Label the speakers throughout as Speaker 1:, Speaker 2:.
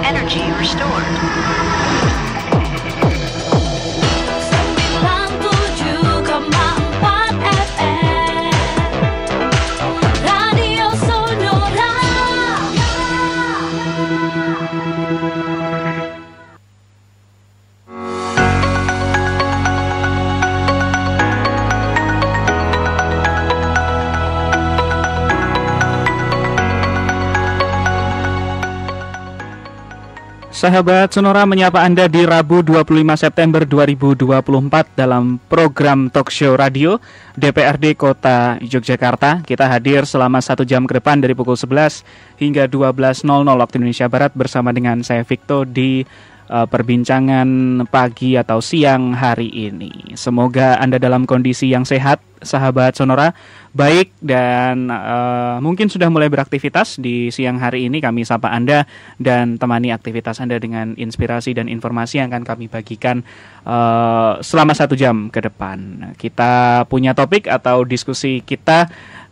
Speaker 1: Energy restored.
Speaker 2: Sahabat Sonora menyapa Anda di Rabu 25 September 2024 dalam program talk show radio DPRD Kota Yogyakarta. Kita hadir selama 1 jam ke depan dari pukul 11 hingga 12.00 waktu Indonesia Barat bersama dengan saya Victor di perbincangan pagi atau siang hari ini. Semoga Anda dalam kondisi yang sehat, sahabat Sonora, baik dan mungkin sudah mulai beraktivitas di siang hari ini. Kami sapa Anda dan temani aktivitas Anda dengan inspirasi dan informasi yang akan kami bagikan selama 1 jam ke depan. Kita punya topik atau diskusi kita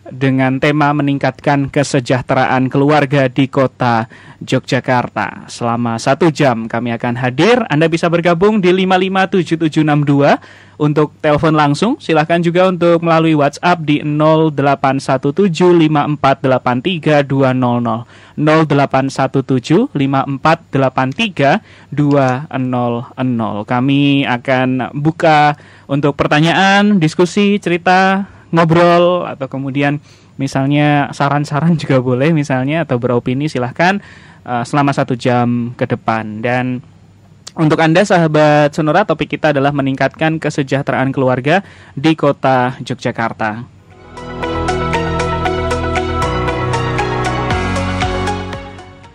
Speaker 2: dengan tema meningkatkan kesejahteraan keluarga di Kota Yogyakarta. Selama 1 jam kami akan hadir. Anda bisa bergabung di 557762 untuk telepon langsung. Silahkan juga untuk melalui WhatsApp di 081754832000 081754832000. Kami akan buka untuk pertanyaan, diskusi, cerita, ngobrol, atau kemudian misalnya saran-saran juga boleh misalnya, atau beropini silahkan selama 1 jam ke depan. Dan untuk Anda sahabat Sonora, topik kita adalah meningkatkan kesejahteraan keluarga di Kota Yogyakarta.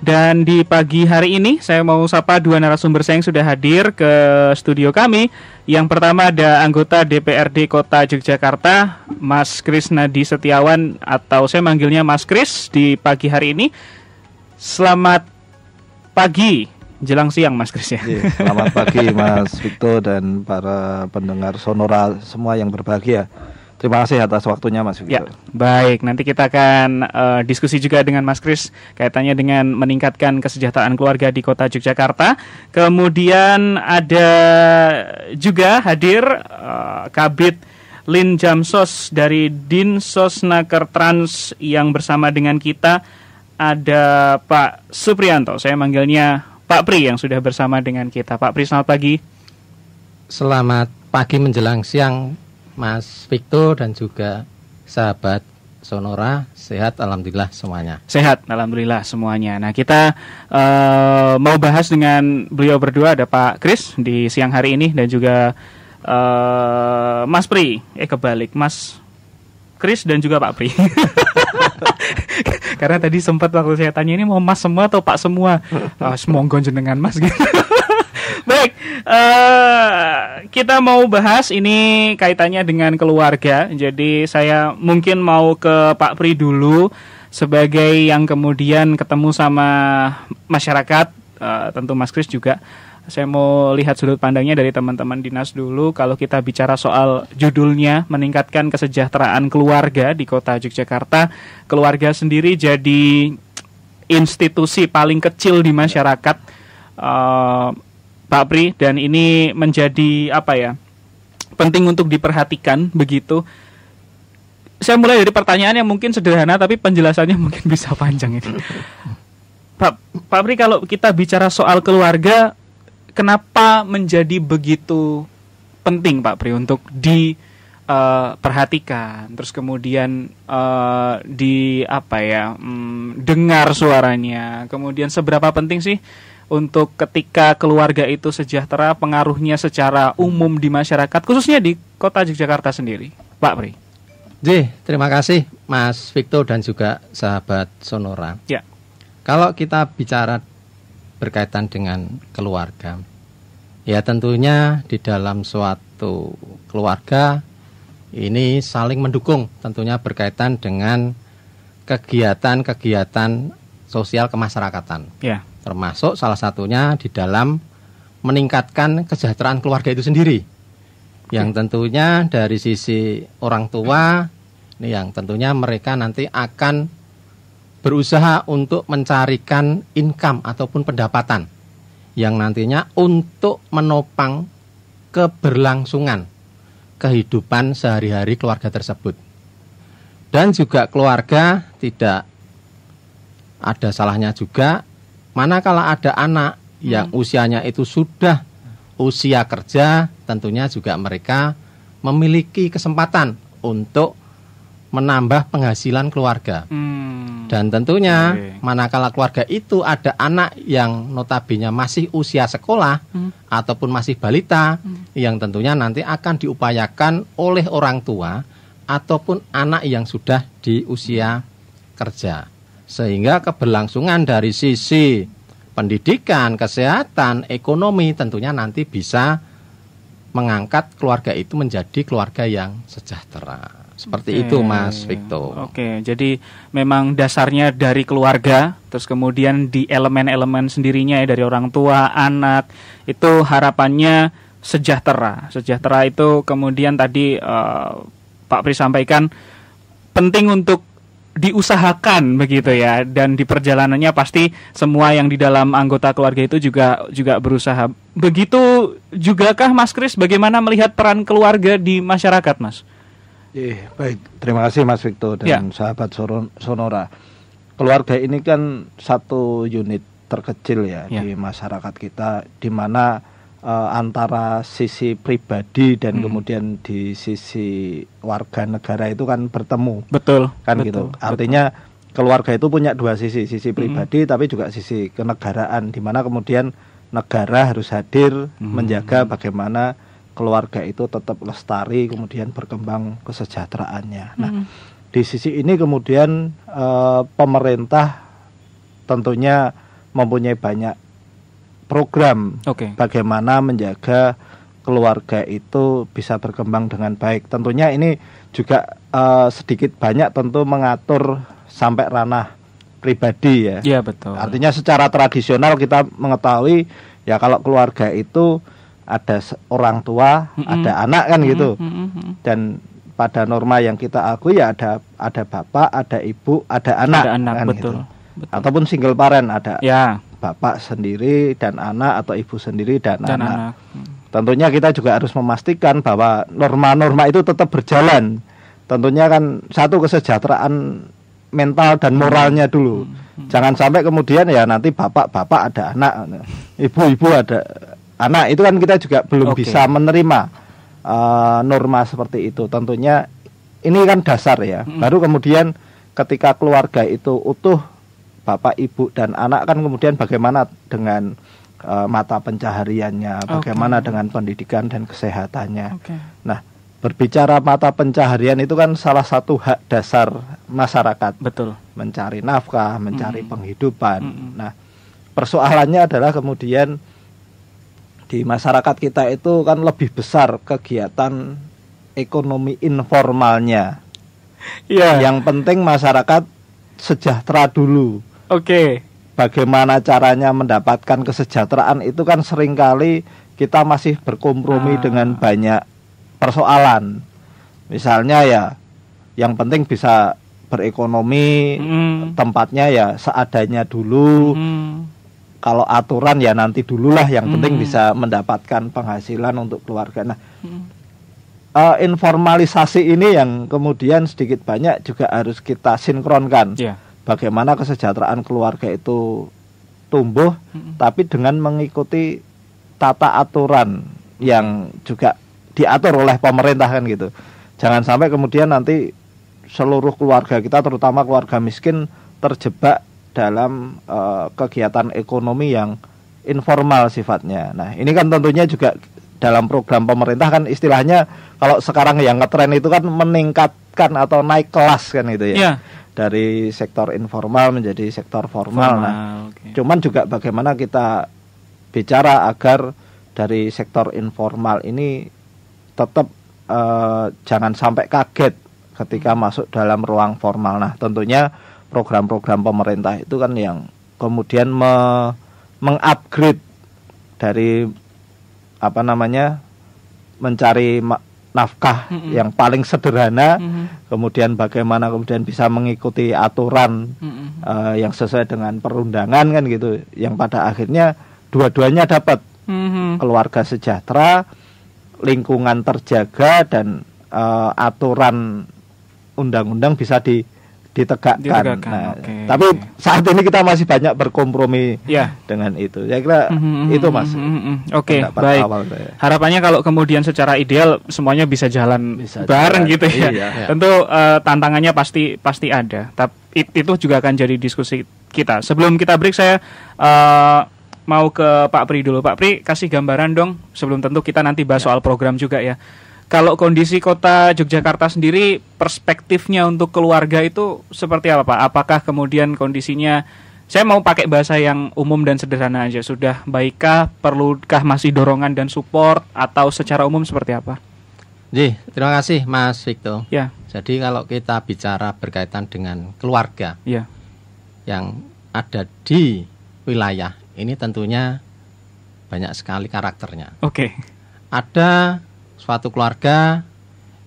Speaker 2: Dan di pagi hari ini saya mau sapa 2 narasumber saya yang sudah hadir ke studio kami. Yang pertama ada anggota DPRD Kota Yogyakarta, Mas Krisnadi Setiawan, atau saya manggilnya Mas Kris di pagi hari ini. Selamat pagi, jelang siang Mas Kris ya.
Speaker 3: Selamat pagi Mas Victor dan para pendengar Sonora semua yang berbahagia. Terima kasih atas waktunya Mas Victor.
Speaker 2: Ya, baik, nanti kita akan diskusi juga dengan Mas Kris kaitannya dengan meningkatkan kesejahteraan keluarga di Kota Yogyakarta. Kemudian ada juga hadir Kabid Lin Jamsos dari Dinsosnaker Trans yang bersama dengan kita. Ada Pak Supriyanto, saya manggilnya Pak Pri, yang sudah bersama dengan kita. Pak Pri, selamat pagi.
Speaker 4: Selamat pagi menjelang siang Mas Victor dan juga sahabat Sonora. Sehat alhamdulillah semuanya.
Speaker 2: Sehat alhamdulillah semuanya. Nah, kita mau bahas dengan beliau berdua, ada Pak Kris di siang hari ini dan juga Mas Pri. Kebalik, Mas Kris dan juga Pak Pri. Karena tadi sempat waktu saya tanya ini mau Mas semua atau Pak semua. Monggo jenengan Mas gitu. Baik, kita mau bahas ini kaitannya dengan keluarga. Jadi saya mungkin mau ke Pak Pri dulu sebagai yang kemudian ketemu sama masyarakat, tentu Mas Kris juga. Saya mau lihat sudut pandangnya dari teman-teman dinas dulu. Kalau kita bicara soal judulnya meningkatkan kesejahteraan keluarga di Kota Yogyakarta, keluarga sendiri jadi institusi paling kecil di masyarakat, Pak Pri, dan ini menjadi penting untuk diperhatikan begitu. Saya mulai dari pertanyaan yang mungkin sederhana tapi penjelasannya mungkin bisa panjang ini. Pak Pri, kalau kita bicara soal keluarga, kenapa menjadi begitu penting Pak Pri untuk diperhatikan, terus kemudian dengar suaranya, kemudian seberapa penting sih untuk ketika keluarga itu sejahtera, pengaruhnya secara umum di masyarakat, khususnya di Kota Yogyakarta sendiri, Pak Pri?
Speaker 4: Terima kasih Mas Victor dan juga sahabat Sonora.
Speaker 2: Ya.
Speaker 4: Kalau kita bicara berkaitan dengan keluarga, ya tentunya di dalam suatu keluarga ini saling mendukung, tentunya berkaitan dengan kegiatan-kegiatan sosial kemasyarakatan. Ya. Termasuk salah satunya di dalam meningkatkan kesejahteraan keluarga itu sendiri. Yang tentunya dari sisi orang tua, ini yang tentunya mereka nanti akan berusaha untuk mencarikan income ataupun pendapatan yang nantinya untuk menopang keberlangsungan kehidupan sehari-hari keluarga tersebut. Dan juga keluarga tidak ada salahnya juga manakala ada anak yang usianya itu sudah usia kerja, tentunya juga mereka memiliki kesempatan untuk menambah penghasilan keluarga. Dan tentunya manakala keluarga itu ada anak yang notabene masih usia sekolah ataupun masih balita, yang tentunya nanti akan diupayakan oleh orang tua ataupun anak yang sudah di usia kerja. Sehingga keberlangsungan dari sisi pendidikan, kesehatan, ekonomi tentunya nanti bisa mengangkat keluarga itu menjadi keluarga yang sejahtera. Seperti itu Mas Victor.
Speaker 2: Jadi memang dasarnya dari keluarga, terus kemudian di elemen-elemen sendirinya ya, dari orang tua, anak, itu harapannya sejahtera. Sejahtera itu kemudian tadi Pak Pri sampaikan penting untuk diusahakan begitu ya, dan di perjalanannya pasti semua yang di dalam anggota keluarga itu juga berusaha. Begitu jugakah Mas Kris, bagaimana melihat peran keluarga di masyarakat, Mas?
Speaker 3: Baik, terima kasih Mas Victor dan sahabat Sonora. Keluarga ini kan satu unit terkecil ya di masyarakat kita, di mana antara sisi pribadi dan kemudian di sisi warga negara itu kan bertemu.
Speaker 2: Betul.
Speaker 3: Kan gitu. Artinya keluarga itu punya dua sisi pribadi tapi juga sisi kenegaraan, di mana kemudian negara harus hadir menjaga bagaimana keluarga itu tetap lestari, kemudian berkembang kesejahteraannya. Nah, di sisi ini kemudian pemerintah tentunya mempunyai banyak program bagaimana menjaga keluarga itu bisa berkembang dengan baik. Tentunya ini juga sedikit banyak tentu mengatur sampai ranah pribadi ya.
Speaker 2: Iya, betul.
Speaker 3: Artinya secara tradisional kita mengetahui ya, kalau keluarga itu ada orang tua, ada anak kan gitu. Dan pada norma yang kita akui ya ada bapak, ada ibu, ada anak kan
Speaker 2: betul.
Speaker 3: Gitu. Ataupun single parent, ada bapak sendiri dan anak atau ibu sendiri dan anak. Tentunya kita juga harus memastikan bahwa norma-norma itu tetap berjalan. Tentunya kan satu kesejahteraan mental dan moralnya dulu. Jangan sampai kemudian ya nanti bapak ada anak, ibu ada anak, itu kan kita juga belum bisa menerima norma seperti itu. Tentunya ini kan dasar ya. Baru kemudian ketika keluarga itu utuh, bapak, ibu, dan anak, kan kemudian bagaimana dengan mata pencahariannya, bagaimana dengan pendidikan dan kesehatannya. Nah, berbicara mata pencaharian itu kan salah satu hak dasar masyarakat.
Speaker 2: Betul.
Speaker 3: Mencari nafkah, mencari penghidupan. Nah, persoalannya adalah kemudian di masyarakat kita itu kan lebih besar kegiatan ekonomi informalnya. Yang penting masyarakat sejahtera dulu. Bagaimana caranya mendapatkan kesejahteraan itu kan seringkali kita masih berkompromi dengan banyak persoalan. Misalnya ya, yang penting bisa berekonomi, tempatnya ya seadanya dulu. Kalau aturan ya nanti dululah, yang penting bisa mendapatkan penghasilan untuk keluarga. Nah, informalisasi ini yang kemudian sedikit banyak juga harus kita sinkronkan. Bagaimana kesejahteraan keluarga itu tumbuh, tapi dengan mengikuti tata aturan yang juga diatur oleh pemerintah kan gitu. Jangan sampai kemudian nanti seluruh keluarga kita, terutama keluarga miskin, terjebak dalam kegiatan ekonomi yang informal sifatnya. Nah, ini kan tentunya juga dalam program pemerintah kan istilahnya kalau sekarang yang ngetren itu kan meningkatkan atau naik kelas kan gitu ya. Dari sektor informal menjadi sektor formal. Cuman juga bagaimana kita bicara agar dari sektor informal ini tetap jangan sampai kaget ketika masuk dalam ruang formal. Nah, tentunya program-program pemerintah itu kan yang kemudian mengupgrade dari mencari nafkah yang paling sederhana, kemudian bagaimana kemudian bisa mengikuti aturan yang sesuai dengan perundangan kan gitu, yang pada akhirnya dua-duanya dapat, keluarga sejahtera, lingkungan terjaga, dan aturan undang-undang bisa ditegakkan. Nah, tapi saat ini kita masih banyak berkompromi dengan itu. Saya kira itu Mas.
Speaker 2: Baik. Harapannya kalau kemudian secara ideal semuanya bisa jalan bareng gitu ya. Tentu tantangannya pasti ada. Tapi itu juga akan jadi diskusi kita. Sebelum kita break, saya mau ke Pak Pri dulu. Pak Pri, kasih gambaran dong, sebelum tentu kita nanti bahas soal program juga ya. Kalau kondisi kota Yogyakarta sendiri, perspektifnya untuk keluarga itu seperti apa Pak? Apakah kemudian kondisinya, saya mau pakai bahasa yang umum dan sederhana aja, sudah baikkah, perlukah masih dorongan dan support, atau secara umum seperti apa?
Speaker 4: Terima kasih Mas Victor.
Speaker 2: Ya.
Speaker 4: Jadi kalau kita bicara berkaitan dengan keluarga yang ada di wilayah ini, tentunya banyak sekali karakternya. Ada suatu keluarga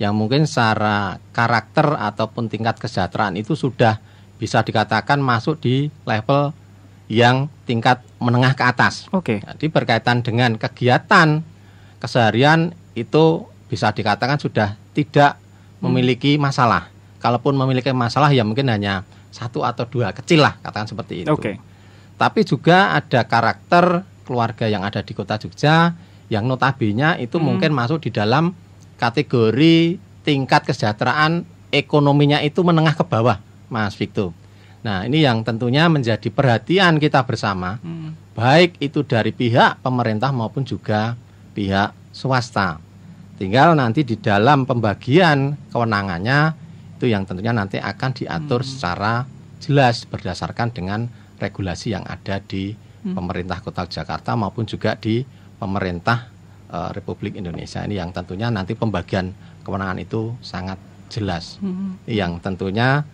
Speaker 4: yang mungkin secara karakter ataupun tingkat kesejahteraan itu sudah bisa dikatakan masuk di level yang tingkat menengah ke atas. Jadi berkaitan dengan kegiatan keseharian itu bisa dikatakan sudah tidak memiliki masalah. Kalaupun memiliki masalah ya mungkin hanya 1 atau 2 kecil lah, katakan seperti itu. Tapi juga ada karakter keluarga yang ada di kota Jogja yang notabene itu mungkin masuk di dalam kategori tingkat kesejahteraan ekonominya itu menengah ke bawah, Mas Victor. Nah, ini yang tentunya menjadi perhatian kita bersama, baik itu dari pihak pemerintah maupun juga pihak swasta. Tinggal nanti di dalam pembagian kewenangannya itu yang tentunya nanti akan diatur secara jelas berdasarkan dengan regulasi yang ada di pemerintah Kota Jakarta maupun juga di pemerintah Republik Indonesia. Ini yang tentunya nanti pembagian kewenangan itu sangat jelas. Yang tentunya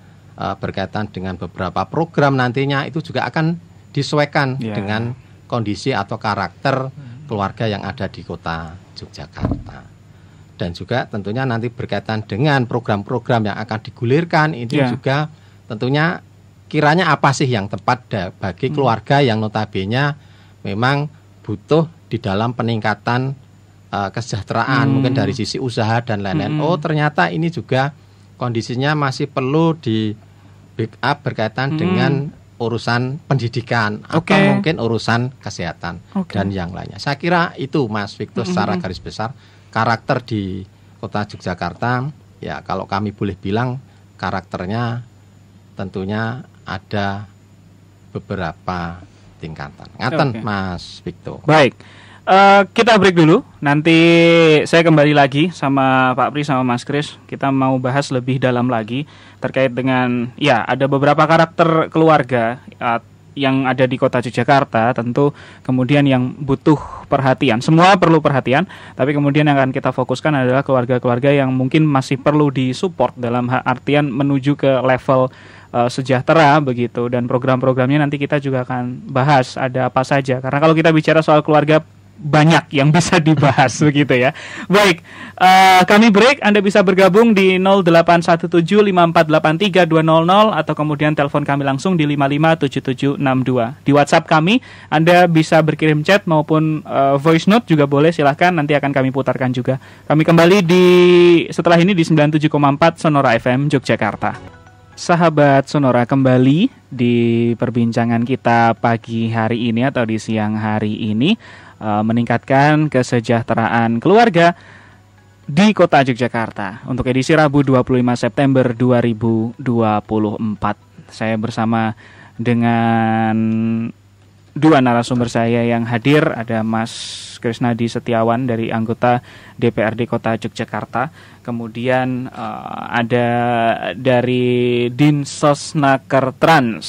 Speaker 4: berkaitan dengan beberapa program nantinya itu juga akan disesuaikan dengan kondisi atau karakter keluarga yang ada di Kota Yogyakarta. Dan juga tentunya nanti berkaitan dengan program-program yang akan digulirkan ini juga tentunya kiranya apa sih yang tepat bagi keluarga yang notabene memang butuh di dalam peningkatan kesejahteraan mungkin dari sisi usaha dan lain-lain. Ternyata ini juga kondisinya masih perlu di backup berkaitan dengan urusan pendidikan atau mungkin urusan kesehatan dan yang lainnya. Saya kira itu Mas Victor secara garis besar karakter di Kota Yogyakarta. Ya kalau kami boleh bilang karakternya tentunya ada beberapa tingkatan. Ngaten Mas Victor.
Speaker 2: Baik. Kita break dulu. Nanti saya kembali lagi sama Pak Pri sama Mas Kris. Kita mau bahas lebih dalam lagi terkait dengan ada beberapa karakter keluarga yang ada di Kota Yogyakarta, tentu kemudian yang butuh perhatian. Semua perlu perhatian, tapi kemudian yang akan kita fokuskan adalah keluarga-keluarga yang mungkin masih perlu disupport dalam artian menuju ke level sejahtera begitu. Dan program-programnya nanti kita juga akan bahas ada apa saja. Karena kalau kita bicara soal keluarga banyak yang bisa dibahas begitu ya. Baik, kami break. Anda bisa bergabung di 08175483 200 atau kemudian telepon kami langsung di 557762. Di WhatsApp kami Anda bisa berkirim chat maupun voice note juga boleh, silahkan, nanti akan kami putarkan juga. Kami kembali setelah ini di 97,4 Sonora FM Yogyakarta. Sahabat Sonora, kembali di perbincangan kita pagi hari ini atau di siang hari ini, meningkatkan kesejahteraan keluarga di Kota Yogyakarta untuk edisi Rabu 25 September 2024. Saya bersama dengan dua narasumber saya yang hadir. Ada Mas Krisnadi Setiawan dari anggota DPRD Kota Yogyakarta. Kemudian ada dari Dinsosnakertrans.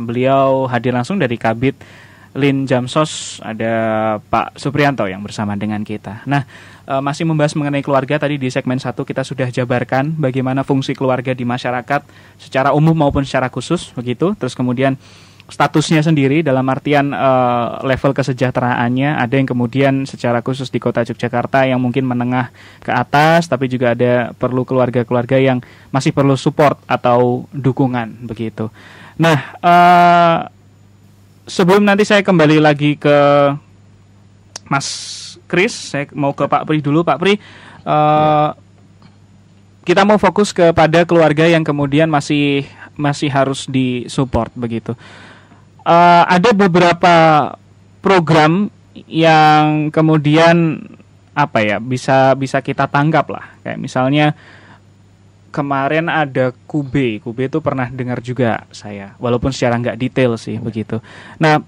Speaker 2: Beliau hadir langsung dari Kabid Lin Jamsos, ada Pak Suprianto yang bersama dengan kita. Nah, masih membahas mengenai keluarga. Tadi di segmen 1 kita sudah jabarkan bagaimana fungsi keluarga di masyarakat secara umum maupun secara khusus begitu. Terus kemudian statusnya sendiri dalam artian level kesejahteraannya. Ada yang kemudian secara khusus di Kota Yogyakarta yang mungkin menengah ke atas, tapi juga ada perlu keluarga-keluarga yang masih perlu support atau dukungan begitu. Nah, sebelum nanti saya kembali lagi ke Mas Kris, saya mau ke Pak Pri dulu. Pak Pri, kita mau fokus kepada keluarga yang kemudian masih harus disupport begitu. Ada beberapa program yang kemudian bisa kita tanggap lah, kayak misalnya kemarin ada Kube itu pernah dengar juga saya, walaupun secara nggak detail sih begitu. Nah,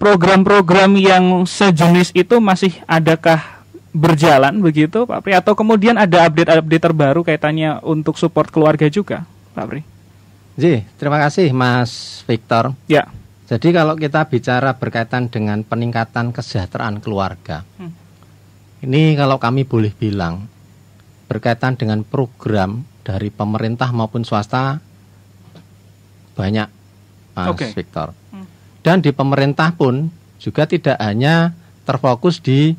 Speaker 2: program-program yang sejenis itu masih adakah berjalan begitu Pak Pri, atau kemudian ada update terbaru kaitannya untuk support keluarga juga Pak Pri?
Speaker 4: Terima kasih Mas Victor.
Speaker 2: Ya.
Speaker 4: Jadi kalau kita bicara berkaitan dengan peningkatan kesejahteraan keluarga, ini kalau kami boleh bilang berkaitan dengan program dari pemerintah maupun swasta banyak, Mas Victor. Dan di pemerintah pun juga tidak hanya terfokus di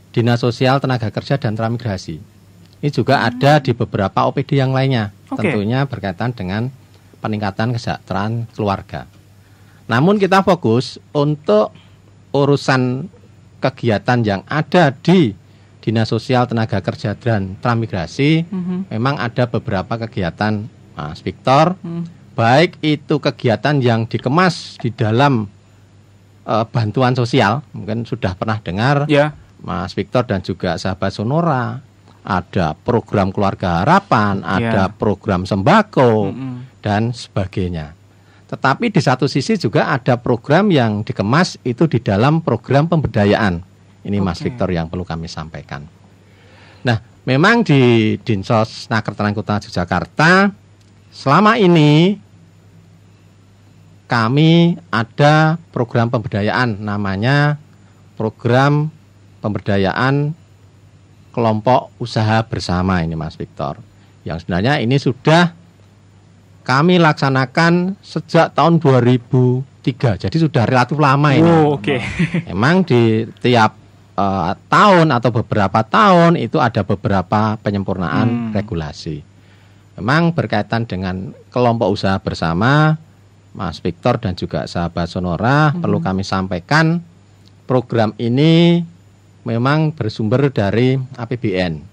Speaker 4: Dinas Sosial, Tenaga Kerja, dan Transmigrasi. Ini juga ada di beberapa OPD yang lainnya, tentunya berkaitan dengan peningkatan kesejahteraan keluarga. Namun kita fokus untuk urusan kegiatan yang ada di Dinas Sosial, Tenaga Kerja, dan Transmigrasi. Memang ada beberapa kegiatan, Mas Victor, baik itu kegiatan yang dikemas di dalam bantuan sosial, mungkin sudah pernah dengar, Mas Victor dan juga sahabat Sonora, ada program Keluarga Harapan, ada program sembako, dan sebagainya. Tetapi di satu sisi juga ada program yang dikemas itu di dalam program pemberdayaan. Ini Mas Victor yang perlu kami sampaikan. Nah, memang di Dinsos Naker Kota Yogyakarta selama ini kami ada program pemberdayaan, namanya program pemberdayaan kelompok usaha bersama ini Mas Victor. Yang sebenarnya ini sudah kami laksanakan sejak tahun 2003, jadi sudah relatif lama ini. Memang di tiap tahun atau beberapa tahun itu ada beberapa penyempurnaan regulasi. Memang berkaitan dengan kelompok usaha bersama, Mas Victor dan juga sahabat Sonora, perlu kami sampaikan program ini memang bersumber dari APBN.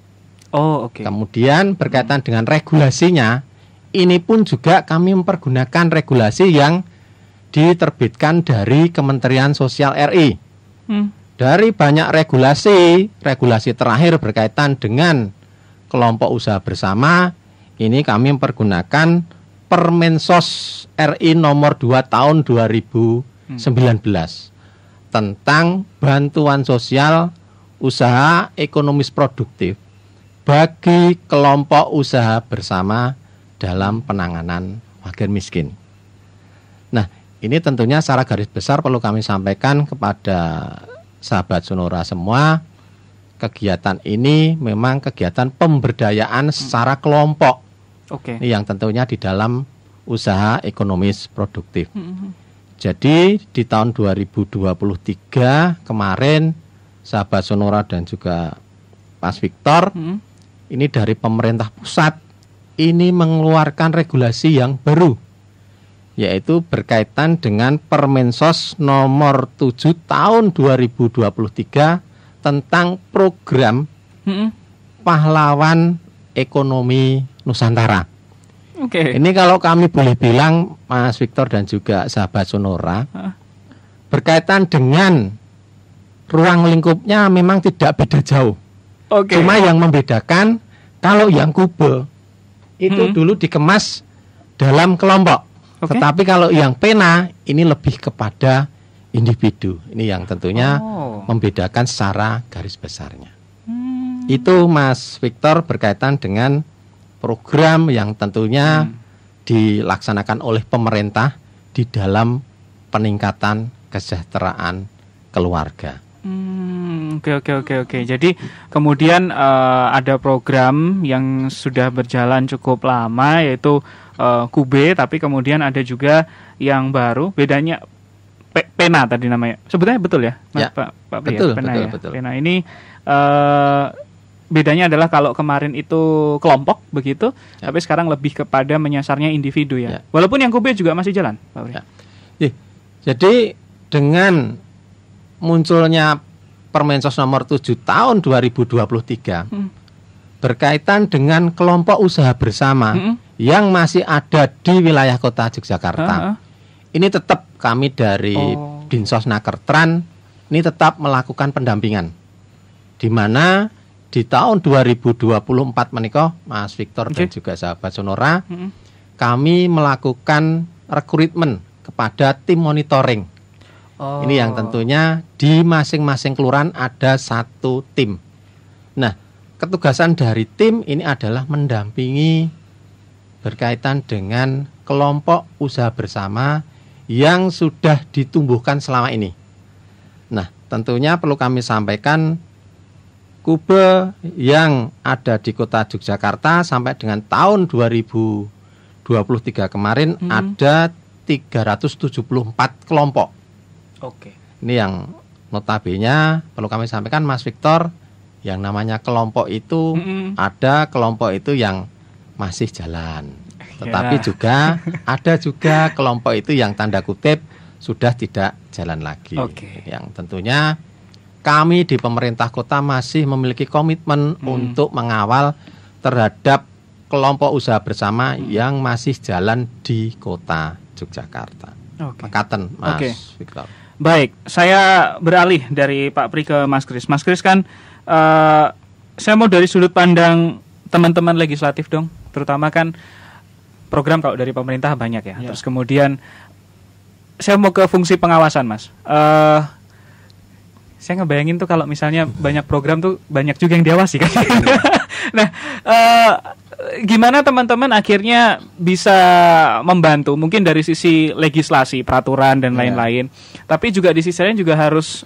Speaker 4: Kemudian berkaitan dengan regulasinya, ini pun juga kami mempergunakan regulasi yang diterbitkan dari Kementerian Sosial RI. Dari banyak regulasi terakhir berkaitan dengan kelompok usaha bersama, ini kami mempergunakan Permensos RI nomor 2 tahun 2019 tentang bantuan sosial usaha ekonomis produktif bagi kelompok usaha bersama dalam penanganan fakir miskin. Nah, ini tentunya secara garis besar perlu kami sampaikan kepada sahabat Sonora semua, kegiatan ini memang kegiatan pemberdayaan secara kelompok. Ini yang tentunya di dalam usaha ekonomis produktif. Jadi di tahun 2023 kemarin sahabat Sonora dan juga Mas Victor, ini dari pemerintah pusat ini mengeluarkan regulasi yang baru, yaitu berkaitan dengan Permensos nomor 7 tahun 2023 tentang program pahlawan ekonomi Nusantara. Ini kalau kami boleh bilang, Mas Victor dan juga sahabat Sonora, berkaitan dengan ruang lingkupnya memang tidak beda jauh. Cuma yang membedakan kalau yang Kube itu dulu dikemas dalam kelompok. Tetapi kalau yang pena ini lebih kepada individu. Ini yang tentunya membedakan secara garis besarnya. Itu Mas Victor berkaitan dengan program yang tentunya dilaksanakan oleh pemerintah di dalam peningkatan kesejahteraan keluarga.
Speaker 2: Oke. Jadi kemudian ada program yang sudah berjalan cukup lama, yaitu Kube, tapi kemudian ada juga yang baru. Bedanya Pena tadi namanya. Sebetulnya betul ya, Mas,
Speaker 4: Ya.
Speaker 2: Pak
Speaker 4: Betul,
Speaker 2: Pena
Speaker 4: betul,
Speaker 2: ya.
Speaker 4: betul.
Speaker 2: Pena ini bedanya adalah kalau kemarin itu kelompok begitu,
Speaker 4: Ya.
Speaker 2: tapi sekarang lebih kepada menyasarnya individu ya.
Speaker 4: Ya.
Speaker 2: Walaupun yang Kube juga masih jalan, Pak Pri.
Speaker 4: Ya. Jadi dengan munculnya Permensos nomor 7 tahun 2023 berkaitan dengan kelompok usaha bersama yang masih ada di wilayah kota Yogyakarta. Ini tetap kami dari Dinsos Nakertran ini tetap melakukan pendampingan. Di mana di tahun 2024 menika Mas Victor dan juga sahabat Sonora kami melakukan rekrutmen kepada tim monitoring. Ini yang tentunya di masing-masing kelurahan ada satu tim. Nah, ketugasan dari tim ini adalah mendampingi berkaitan dengan kelompok usaha bersama yang sudah ditumbuhkan selama ini. Nah, tentunya perlu kami sampaikan Kube yang ada di kota Yogyakarta sampai dengan tahun 2023 kemarin ada 374 kelompok.
Speaker 2: Oke.
Speaker 4: Ini yang notabene perlu kami sampaikan Mas Victor, yang namanya kelompok itu ada kelompok itu yang masih jalan. Tetapi juga ada juga kelompok itu yang tanda kutip sudah tidak jalan lagi. Yang tentunya kami di pemerintah kota masih memiliki komitmen untuk mengawal terhadap kelompok usaha bersama yang masih jalan di kota Yogyakarta. Makaten, Mas Victor.
Speaker 2: Baik, saya beralih dari Pak Pri ke Mas Kris. Mas Kris kan, saya mau dari sudut pandang teman-teman legislatif dong, terutama kan program kalau dari pemerintah banyak ya. Terus kemudian saya mau ke fungsi pengawasan, Mas. Saya ngebayangin tuh kalau misalnya banyak program tuh banyak juga yang diawasi kan. Nah, gimana teman-teman akhirnya bisa membantu mungkin dari sisi legislasi, peraturan dan lain-lain. Tapi juga di sisi lain juga harus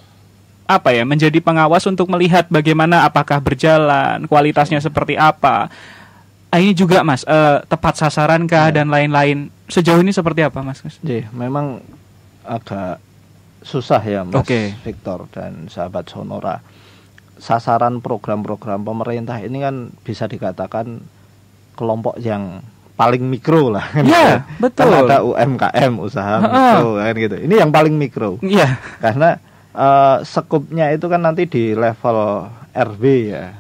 Speaker 2: menjadi pengawas untuk melihat bagaimana apakah berjalan, kualitasnya seperti apa. Ini juga Mas, tepat sasaran kah dan lain-lain. Sejauh ini seperti apa Mas?
Speaker 3: Memang agak susah ya Mas Victor dan sahabat Sonora. Sasaran program-program pemerintah ini kan bisa dikatakan kelompok yang paling mikro lah.
Speaker 2: Iya, betul.
Speaker 3: Kan ada UMKM, usaha mikro kan gitu. Ini yang paling mikro.
Speaker 2: Iya.
Speaker 3: Karena skupnya itu kan nanti di level RW ya.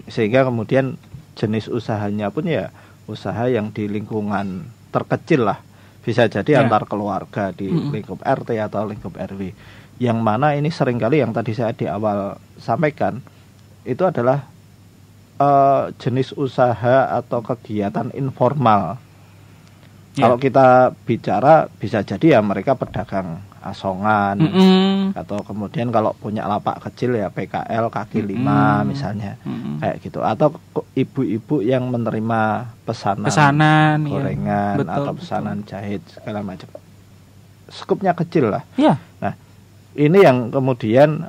Speaker 3: Sehingga kemudian jenis usahanya pun ya usaha yang di lingkungan terkecil lah. Bisa jadi antar keluarga di lingkup RT atau lingkup RW. Yang mana ini seringkali yang tadi saya di awal sampaikan itu adalah jenis usaha atau kegiatan informal. Kalau kita bicara bisa jadi ya mereka pedagang asongan atau kemudian kalau punya lapak kecil ya PKL kaki lima misalnya kayak gitu, atau ibu-ibu yang menerima pesanan gorengan atau pesanan jahit segala macam. Skupnya kecil lah. Nah, ini yang kemudian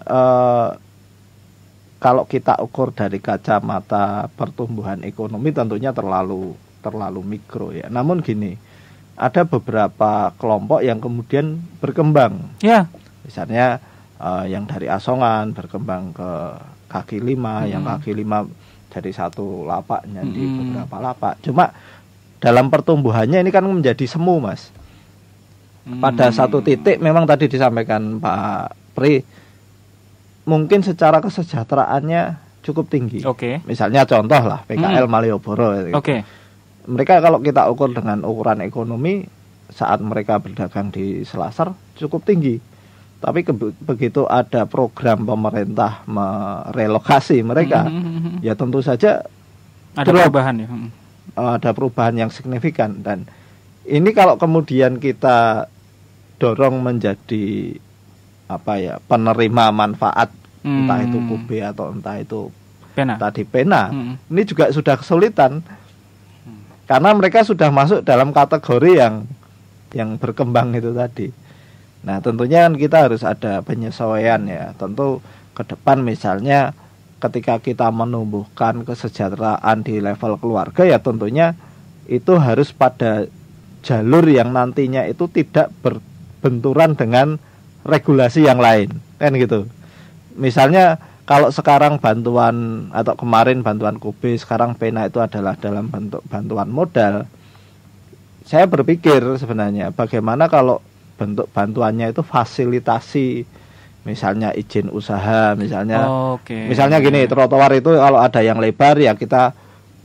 Speaker 3: kalau kita ukur dari kacamata pertumbuhan ekonomi tentunya terlalu mikro ya. Namun gini, ada beberapa kelompok yang kemudian berkembang. Misalnya yang dari asongan berkembang ke kaki lima, yang kaki lima dari satu lapaknya di beberapa lapak. Cuma dalam pertumbuhannya ini kan menjadi semu Mas. Pada satu titik memang tadi disampaikan Pak Pri, mungkin secara kesejahteraannya cukup tinggi. Misalnya contoh lah PKL Malioboro. Mereka kalau kita ukur dengan ukuran ekonomi saat mereka berdagang di Selasar cukup tinggi. Tapi begitu ada program pemerintah merelokasi mereka, ya tentu saja
Speaker 2: ada perubahan ya.
Speaker 3: Ada perubahan yang signifikan, dan ini kalau kemudian kita dorong menjadi penerima manfaat, entah itu Kube atau entah itu Pena, ini juga sudah kesulitan. Karena mereka sudah masuk dalam kategori yang berkembang itu tadi. Nah, tentunya kan kita harus ada penyesuaian ya. Tentu ke depan misalnya ketika kita menumbuhkan kesejahteraan di level keluarga ya tentunya itu harus pada jalur yang nantinya itu tidak berbenturan dengan regulasi yang lain kan gitu. Misalnya kalau sekarang bantuan atau kemarin bantuan KB, sekarang pena itu adalah dalam bentuk bantuan modal. Saya berpikir sebenarnya bagaimana kalau bentuk bantuannya itu fasilitasi, misalnya izin usaha, misalnya misalnya gini, trotoar itu kalau ada yang lebar ya kita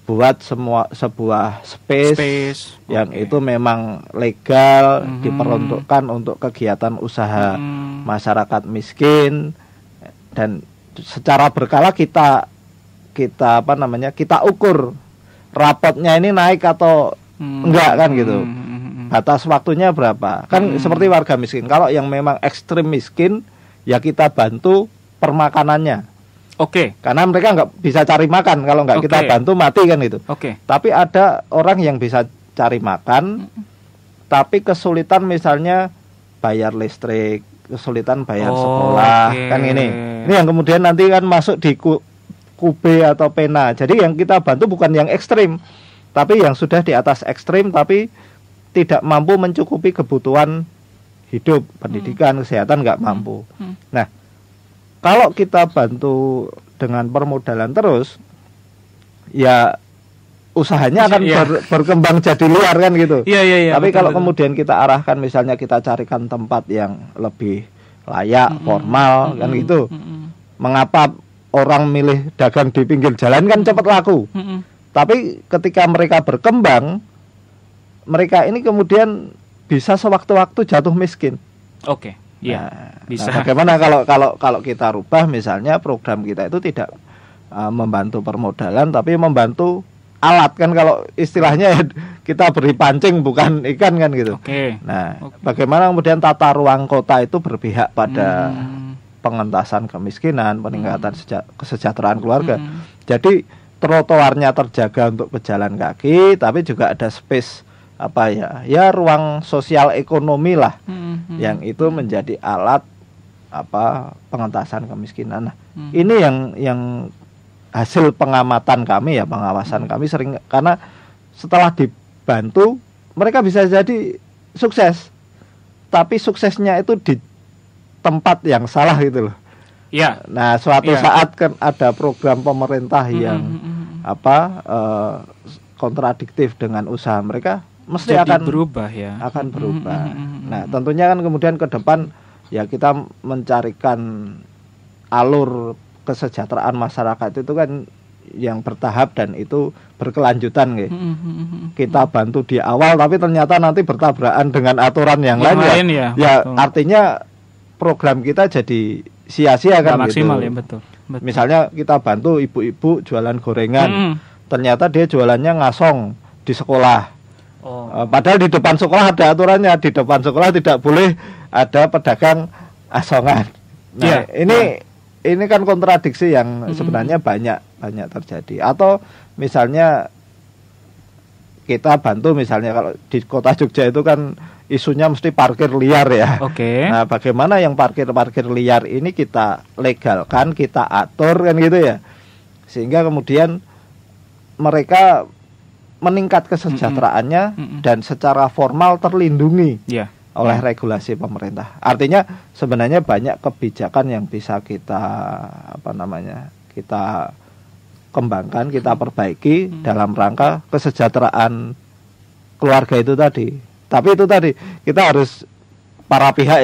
Speaker 3: buat sebuah space yang itu memang legal, diperuntukkan untuk kegiatan usaha masyarakat miskin, dan secara berkala kita ukur rapotnya ini naik atau enggak kan gitu. Batas waktunya berapa? Kan seperti warga miskin. Kalau yang memang ekstrim miskin, ya kita bantu permakanannya. Karena mereka nggak bisa cari makan. Kalau nggak kita bantu mati kan gitu. Tapi ada orang yang bisa cari makan, tapi kesulitan misalnya bayar listrik, kesulitan bayar sekolah, kan ini. Ini yang kemudian nanti kan masuk di QB atau pena. Jadi yang kita bantu bukan yang ekstrim, tapi yang sudah di atas ekstrim, tapi tidak mampu mencukupi kebutuhan hidup, pendidikan, kesehatan nggak mampu. Nah, kalau kita bantu dengan permodalan terus, ya usahanya akan berkembang jadi luar kan gitu. Tapi kalau kemudian kita arahkan, misalnya kita carikan tempat yang lebih layak, formal kan gitu. Mengapa orang milih dagang di pinggir jalan kan cepat laku. Tapi ketika mereka berkembang, mereka ini kemudian bisa sewaktu-waktu jatuh miskin. Bisa. Nah, bagaimana kalau kita rubah, misalnya program kita itu tidak membantu permodalan, tapi membantu alat kan, kalau istilahnya kita beri pancing bukan ikan kan gitu. Bagaimana kemudian tata ruang kota itu berpihak pada pengentasan kemiskinan, peningkatan kesejahteraan keluarga. Jadi trotoarnya terjaga untuk pejalan kaki, tapi juga ada space ruang sosial ekonomi lah, yang itu menjadi alat pengentasan kemiskinan. Nah, ini yang hasil pengamatan kami, pengawasan kami sering, karena setelah dibantu mereka bisa jadi sukses, tapi suksesnya itu di tempat yang salah gitu loh. Nah, suatu saat kan ada program pemerintah yang kontradiktif dengan usaha mereka, mesti akan berubah. Nah, tentunya kan kemudian ke depan ya kita mencarikan alur kesejahteraan masyarakat itu kan yang bertahap dan itu berkelanjutan gitu. Kita bantu di awal tapi ternyata nanti bertabrakan dengan aturan yang lain ya artinya program kita jadi sia-sia kan gitu.
Speaker 2: Maksimal betul.
Speaker 3: Misalnya kita bantu ibu-ibu jualan gorengan, ternyata dia jualannya ngasong di sekolah. Padahal di depan sekolah ada aturannya, di depan sekolah tidak boleh ada pedagang asongan. Nah, ini kan kontradiksi yang sebenarnya banyak terjadi. Atau misalnya kita bantu, misalnya kalau di kota Jogja itu kan isunya mesti parkir liar ya. Nah, bagaimana yang parkir liar ini kita legalkan, kita atur kan gitu ya, sehingga kemudian mereka meningkat kesejahteraannya dan secara formal terlindungi oleh regulasi pemerintah. Artinya sebenarnya banyak kebijakan yang bisa kita kita kembangkan, kita perbaiki dalam rangka kesejahteraan keluarga itu tadi. Tapi itu tadi kita harus, para pihak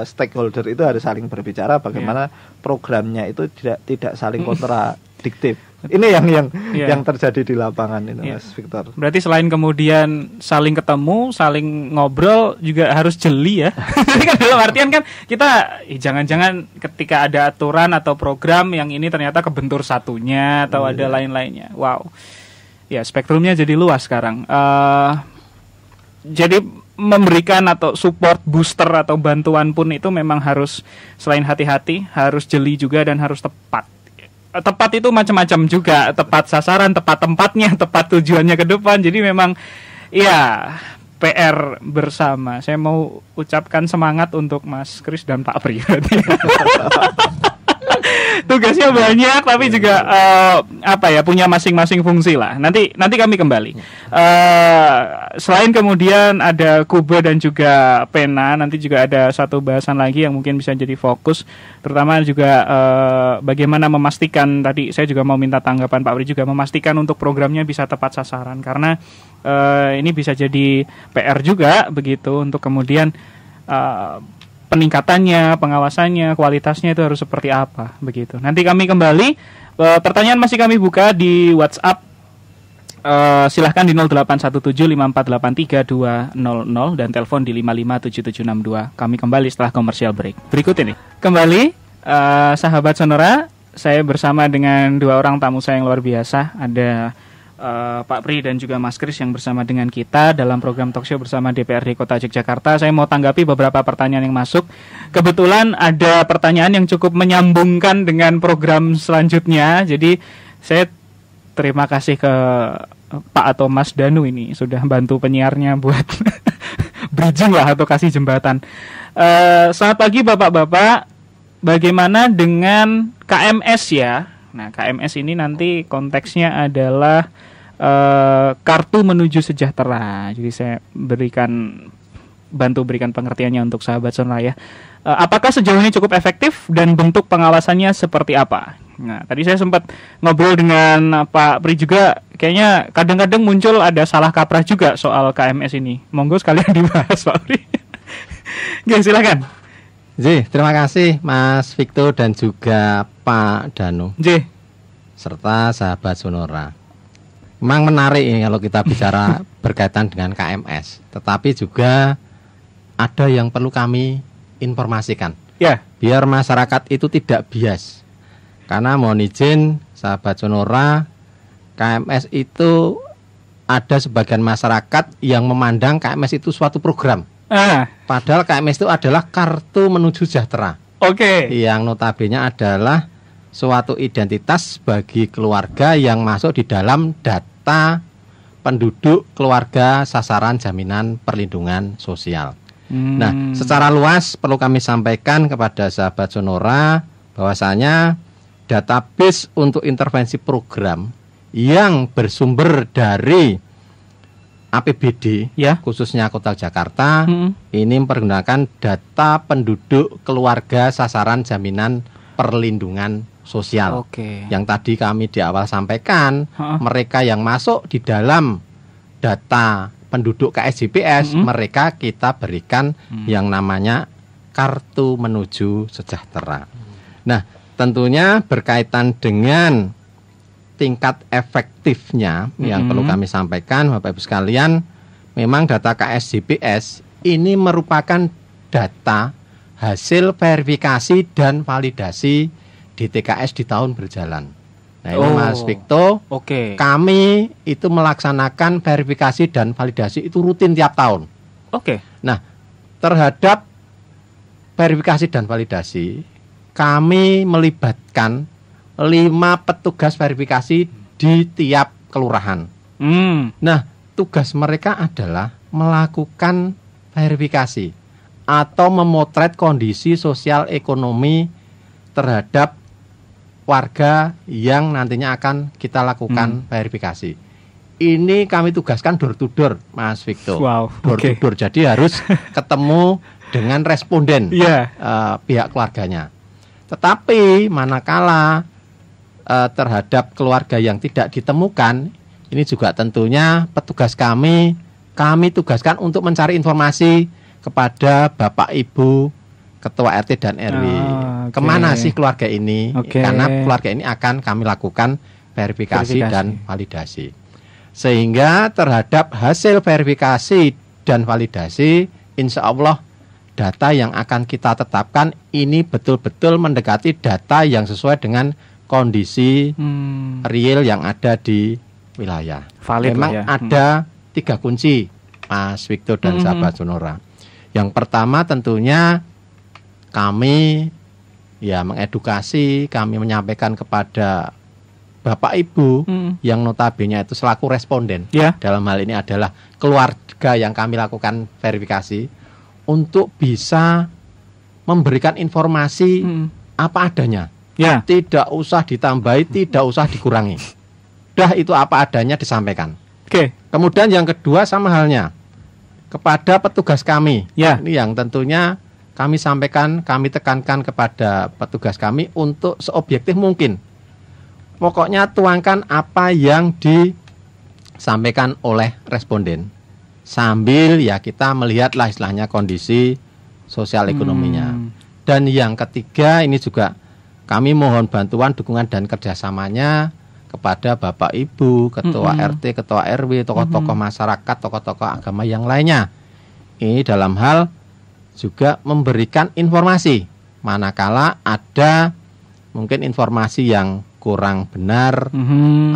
Speaker 3: stakeholder itu harus saling berbicara bagaimana programnya itu tidak saling kontradiktif. Ini yang terjadi di lapangan ini, Mas Victor.
Speaker 2: Berarti selain kemudian saling ketemu, saling ngobrol, juga harus jeli ya. Ini kan dalam artian kan kita jangan-jangan ketika ada aturan atau program yang ini ternyata kebentur satunya atau ada lain-lainnya. Wow. Ya, spektrumnya jadi luas sekarang. Jadi memberikan atau support booster atau bantuan pun itu memang harus selain hati-hati, harus jeli juga dan harus tepat. Tepat itu macam-macam juga, tepat sasaran, tepat tempatnya, tepat tujuannya ke depan. Jadi memang PR bersama. Saya mau ucapkan semangat untuk Mas Kris dan Pak Pri. tugasnya banyak, tapi juga punya masing-masing fungsi lah. Nanti kami kembali. Selain kemudian ada Kuba dan juga pena, nanti juga ada satu bahasan lagi yang mungkin bisa jadi fokus, terutama juga bagaimana memastikan, tadi saya juga mau minta tanggapan Pak Pri juga, memastikan untuk programnya bisa tepat sasaran, karena ini bisa jadi PR juga begitu untuk kemudian peningkatannya, pengawasannya, kualitasnya itu harus seperti apa begitu. Nanti kami kembali. Pertanyaan masih kami buka di WhatsApp. Silahkan di 08175483 dan telepon di 557762. Kami kembali setelah komersial break. Berikut ini. Kembali sahabat Sonora, saya bersama dengan dua orang tamu saya yang luar biasa. Ada Pak Pri dan juga Mas Kris yang bersama dengan kita dalam program Talkshow bersama DPRD Kota Yogyakarta. Saya mau tanggapi beberapa pertanyaan yang masuk. Kebetulan ada pertanyaan yang cukup menyambungkan dengan program selanjutnya. Jadi saya terima kasih ke Pak atau Mas Danu ini sudah bantu penyiarnya buat bridging lah atau kasih jembatan. Selamat pagi Bapak-bapak. Bagaimana dengan KMS ya? Nah, KMS ini nanti konteksnya adalah kartu menuju sejahtera. Jadi saya bantu berikan pengertiannya untuk sahabat Sonora ya. Apakah sejauh ini cukup efektif dan bentuk pengawasannya seperti apa? Nah, tadi saya sempat ngobrol dengan Pak Pri juga, kayaknya kadang-kadang muncul ada salah kaprah juga soal KMS ini. Monggo sekalian dibahas Pak Pri. Oke, silakan.
Speaker 4: Terima kasih Mas Victor dan juga Pak Danu. Serta sahabat Sonora. Memang menarik ini kalau kita bicara berkaitan dengan KMS. Tetapi juga ada yang perlu kami informasikan.
Speaker 2: Ya.
Speaker 4: Biar masyarakat itu tidak bias. Karena mohon izin sahabat Sonora, KMS itu ada sebagian masyarakat yang memandang KMS itu suatu program. Padahal KMS itu adalah kartu menuju sejahtera. Yang notabene adalah suatu identitas bagi keluarga yang masuk di dalam data penduduk keluarga sasaran jaminan perlindungan sosial. Nah, secara luas perlu kami sampaikan kepada sahabat Sonora bahwasanya database untuk intervensi program yang bersumber dari APBD ya, khususnya Kota Jakarta ini mempergunakan data penduduk keluarga sasaran jaminan perlindungan sosial. Yang tadi kami di awal sampaikan, mereka yang masuk di dalam data penduduk KSJPS, mereka kita berikan yang namanya kartu menuju sejahtera. Nah, tentunya berkaitan dengan tingkat efektifnya yang perlu kami sampaikan Bapak Ibu sekalian, memang data KSJPS ini merupakan data hasil verifikasi dan validasi DTKS di tahun berjalan. Nah ini Mas Victor, kami itu melaksanakan verifikasi dan validasi itu rutin tiap tahun. Nah, terhadap verifikasi dan validasi, kami melibatkan 5 petugas verifikasi di tiap kelurahan. Nah, tugas mereka adalah melakukan verifikasi atau memotret kondisi sosial ekonomi terhadap warga yang nantinya akan kita lakukan verifikasi. Ini kami tugaskan door to door, Mas Victor. Door to door, jadi harus ketemu dengan responden pihak keluarganya. Tetapi manakala terhadap keluarga yang tidak ditemukan, ini juga tentunya petugas kami tugaskan untuk mencari informasi kepada Bapak Ibu Ketua RT dan RW. Kemana sih keluarga ini? Karena keluarga ini akan kami lakukan verifikasi dan validasi. Sehingga terhadap hasil verifikasi dan validasi, insya Allah data yang akan kita tetapkan ini betul-betul mendekati data yang sesuai dengan kondisi real yang ada di wilayah. Memang ada 3 kunci, Mas Victor dan sahabat Sonora. Yang pertama tentunya kami mengedukasi, kami menyampaikan kepada Bapak Ibu yang notabene itu selaku responden. Dalam hal ini adalah keluarga yang kami lakukan verifikasi untuk bisa memberikan informasi apa adanya
Speaker 2: Ya.
Speaker 4: Tidak usah ditambahi, tidak usah dikurangi. Udah itu apa adanya disampaikan.
Speaker 2: Oke.
Speaker 4: Kemudian yang kedua sama halnya kepada petugas kami.
Speaker 2: Ya.
Speaker 4: Ini yang tentunya kami sampaikan, kami tekankan kepada petugas kami untuk seobjektif mungkin. Pokoknya tuangkan apa yang disampaikan oleh responden. Sambil ya kita melihatlah istilahnya kondisi sosial ekonominya. Dan yang ketiga ini juga kami mohon bantuan, dukungan dan kerjasamanya kepada Bapak Ibu, Ketua RT, Ketua RW, tokoh-tokoh masyarakat, tokoh-tokoh agama yang lainnya. Ini dalam hal juga memberikan informasi manakala ada mungkin informasi yang kurang benar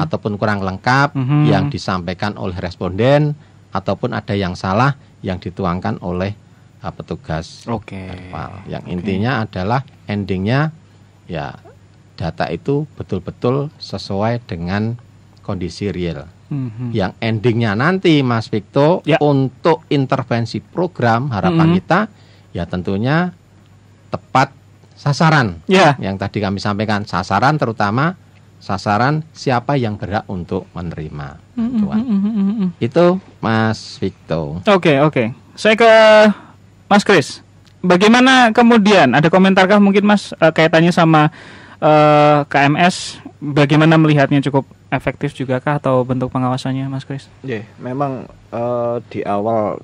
Speaker 4: ataupun kurang lengkap yang disampaikan oleh responden ataupun ada yang salah yang dituangkan oleh petugas. Yang intinya adalah endingnya ya data itu betul-betul sesuai dengan kondisi real. Yang endingnya nanti Mas Victo untuk intervensi program harapan kita ya tentunya tepat sasaran. Yang tadi kami sampaikan sasaran terutama sasaran siapa yang berhak untuk menerima bantuan. Itu Mas Victo.
Speaker 2: Oke. Saya ke Mas Kris. Bagaimana kemudian ada komentarkah mungkin Mas kaitannya sama KMS? Bagaimana melihatnya, cukup efektif juga kah atau bentuk pengawasannya Mas Kris?
Speaker 3: Memang di awal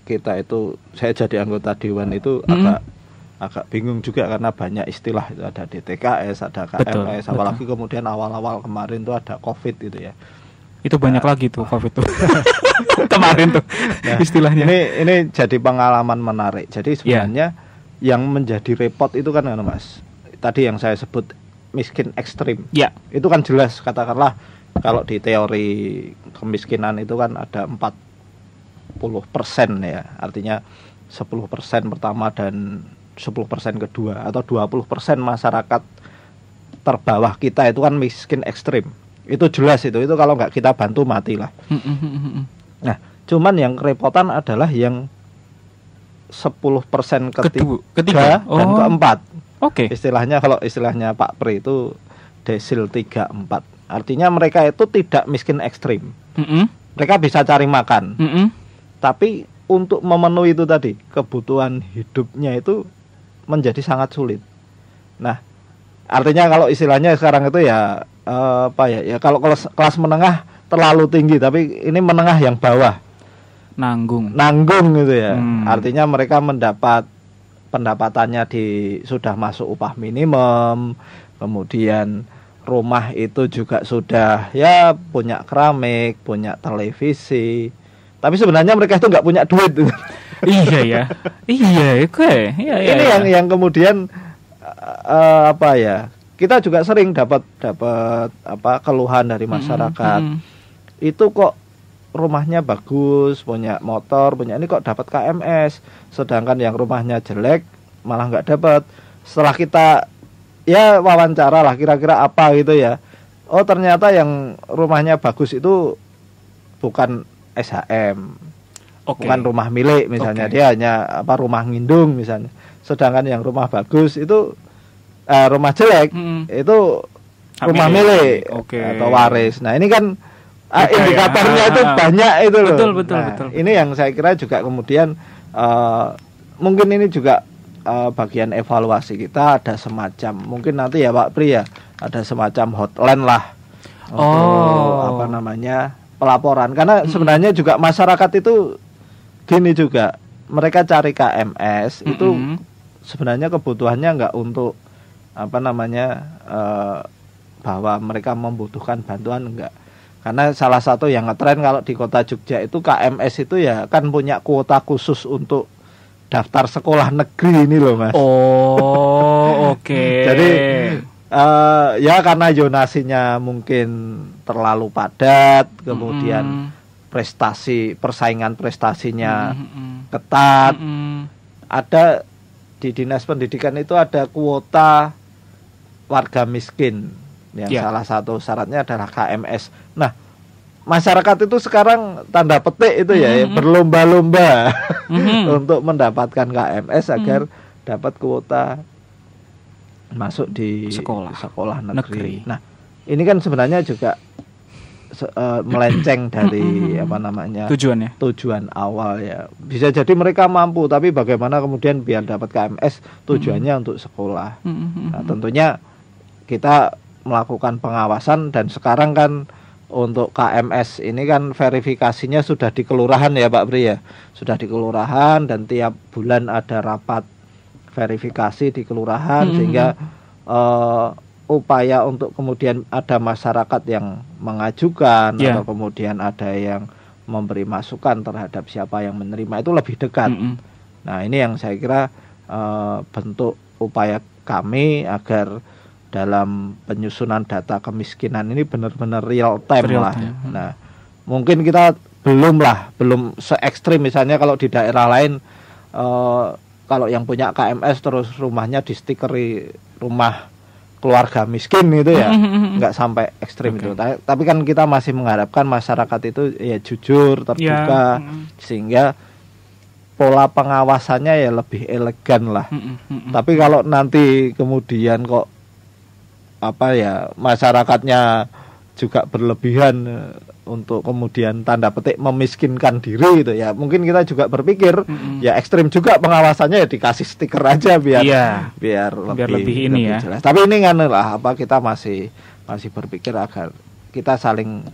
Speaker 3: kita itu saya jadi anggota dewan itu agak bingung juga karena banyak istilah itu, ada DTKS, ada KMS, apalagi kemudian awal-awal kemarin itu ada COVID gitu ya.
Speaker 2: Itu banyak lagi tuh COVID tuh. Kemarin tuh istilahnya.
Speaker 3: Ini jadi pengalaman menarik. Jadi sebenarnya yang menjadi repot itu kan Mas, tadi yang saya sebut miskin ekstrim. Itu kan jelas, katakanlah kalau di teori kemiskinan itu kan ada 40% ya. Artinya 10% pertama dan 10% kedua atau 20% masyarakat terbawah kita itu kan miskin ekstrim. Itu jelas itu kalau nggak kita bantu matilah. Nah, cuman yang kerepotan adalah yang 10% ketiga dan keempat. Istilahnya kalau istilahnya Pak Pri itu desil 3-4. Artinya mereka itu tidak miskin ekstrim. Mereka bisa cari makan. Tapi untuk memenuhi itu tadi, kebutuhan hidupnya itu menjadi sangat sulit. Nah, artinya kalau istilahnya sekarang itu ya kalau kelas menengah terlalu tinggi, tapi ini menengah yang bawah nanggung gitu ya. Artinya mereka mendapat pendapatannya sudah masuk upah minimum, kemudian rumah itu juga sudah ya punya keramik, punya televisi, tapi sebenarnya mereka itu nggak punya duit.
Speaker 2: Iya. Ini
Speaker 3: yang kemudian kita juga sering dapat keluhan dari masyarakat. Itu kok rumahnya bagus, punya motor, punya ini kok dapat KMS, sedangkan yang rumahnya jelek malah nggak dapat. Setelah kita ya wawancara lah kira-kira apa gitu ya, oh ternyata yang rumahnya bagus itu bukan SHM, bukan rumah milik misalnya, dia hanya rumah ngindung misalnya, sedangkan yang rumah bagus itu rumah jelek itu rumah milik atau waris. Nah ini kan indikatornya itu banyak itu loh.
Speaker 2: Betul.
Speaker 3: Ini yang saya kira juga kemudian mungkin ini juga bagian evaluasi kita, ada semacam mungkin nanti ya Pak Pri ya, ada semacam hotline lah untuk pelaporan, karena sebenarnya juga masyarakat itu gini juga, mereka cari KMS itu sebenarnya kebutuhannya nggak untuk bahwa mereka membutuhkan bantuan, enggak. Karena salah satu yang ngetren kalau di kota Jogja itu KMS itu ya kan punya kuota khusus untuk daftar sekolah negeri ini loh Mas. Jadi ya karena zonasinya mungkin terlalu padat, kemudian persaingan prestasinya ketat. Ada di Dinas Pendidikan itu ada kuota warga miskin. Yang salah satu syaratnya adalah KMS. Nah, masyarakat itu sekarang tanda petik itu ya berlomba-lomba untuk mendapatkan KMS agar dapat kuota masuk di sekolah negeri. Nah, ini kan sebenarnya juga melenceng dari tujuan awal ya. Bisa jadi mereka mampu, tapi bagaimana kemudian biar dapat KMS tujuannya untuk sekolah. Nah, tentunya kita melakukan pengawasan, dan sekarang kan untuk KMS ini kan verifikasinya sudah di kelurahan ya Pak Pri ya. Sudah di kelurahan, dan tiap bulan ada rapat verifikasi di kelurahan, sehingga upaya untuk kemudian ada masyarakat yang mengajukan atau kemudian ada yang memberi masukan terhadap siapa yang menerima itu lebih dekat. Nah, ini yang saya kira bentuk upaya kami agar dalam penyusunan data kemiskinan ini benar-benar real time lah. Nah, mungkin kita belum se ekstrim misalnya kalau di daerah lain, kalau yang punya KMS terus rumahnya di stikeri rumah keluarga miskin itu ya, nggak sampai ekstrim itu. Tapi kan kita masih mengharapkan masyarakat itu ya jujur, terbuka, sehingga pola pengawasannya ya lebih elegan lah. Tapi kalau nanti kemudian kok masyarakatnya juga berlebihan untuk kemudian tanda petik memiskinkan diri gitu ya, mungkin kita juga berpikir ya ekstrim juga pengawasannya, ya dikasih stiker aja biar lebih jelas. Tapi ini kan kita masih berpikir agar kita saling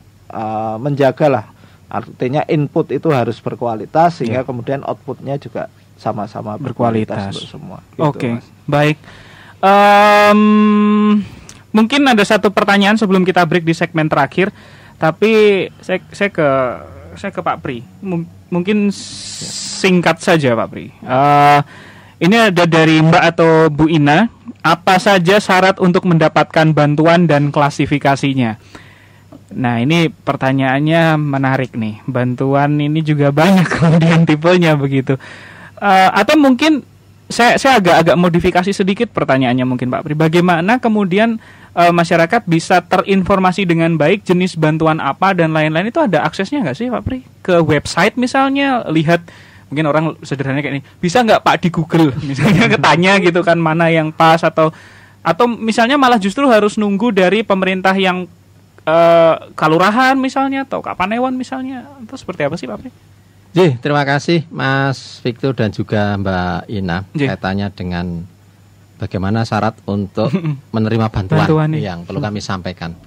Speaker 3: menjaga lah, artinya input itu harus berkualitas sehingga kemudian outputnya juga sama-sama berkualitas untuk semua gitu,
Speaker 2: baik. Mungkin ada satu pertanyaan sebelum kita break di segmen terakhir, tapi saya ke Pak Pri. Mungkin singkat saja Pak Pri. Ini ada dari Mbak atau Bu Ina. Apa saja syarat untuk mendapatkan bantuan dan klasifikasinya? Nah, ini pertanyaannya menarik nih. Bantuan ini juga banyak kemudian tipenya begitu. Atau mungkin saya agak modifikasi sedikit pertanyaannya mungkin Pak Pri. Bagaimana kemudian masyarakat bisa terinformasi dengan baik jenis bantuan apa dan lain-lain, itu ada aksesnya nggak sih Pak Pri? Ke website misalnya, lihat mungkin orang sederhananya kayak ini, bisa nggak Pak di Google misalnya ketanya gitu kan mana yang pas, atau misalnya malah justru harus nunggu dari pemerintah yang kalurahan misalnya atau Kapanewon misalnya, itu seperti apa sih Pak Pri?
Speaker 4: Terima kasih Mas Victor dan juga Mbak Ina. Saya tanya dengan bagaimana syarat untuk menerima bantuan yang perlu kami sampaikan.